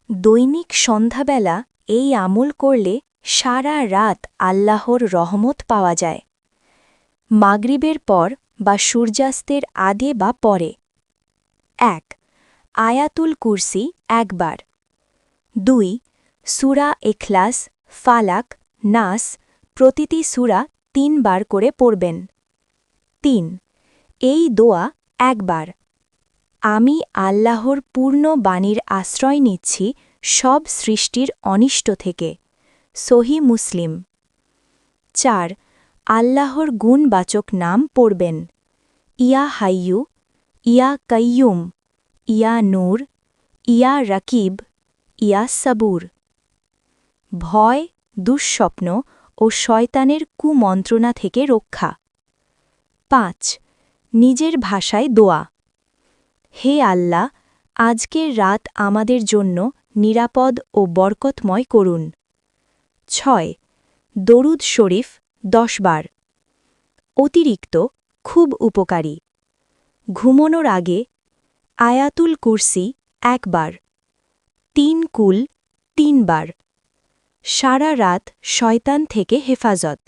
দৈনিক সন্ধ্যাবেলা এই আমল করলে সারা রাত আল্লাহর রহমত পাওয়া যায়। মাগরিবের পর বা সূর্যাস্তের আগে বা পরে। ১ আয়াতুল কুরসি একবার। ২ সূরা ইখলাস, ফালাক, নাস প্রতিটি সূরা ৩ বার করে পড়বেন। ৩ এই দোয়া একবার। আমি আল্লাহর পূর্ণ বাণীর আশ্রয় নিচ্ছি সব সৃষ্টির অনিষ্ট থেকে। সহি মুসলিম। ৪ আল্লাহর গুণবাচক নাম পড়বেন। ইয়া হাইয়ু, ইয়া কাইয়ুম, ইয়া নূর, ইয়া রাকিব, ইয়া সাবুর। ভয়, দুঃস্বপ্ন ও শয়তানের কুমন্ত্রণা থেকে রক্ষা। ৫ নিজের ভাষায় দোয়া। হে আল্লাহ, আজকের রাত আমাদের জন্য নিরাপদ ও বরকতময় করুন। ৬ দরুদ শরীফ ১০ বার। অতিরিক্ত খুব উপকারী। ঘুমানোর আগে আয়াতুল কুরসি একবার। ৩ কুল ৩ বার। সারা রাত শয়তান থেকে হেফাজত।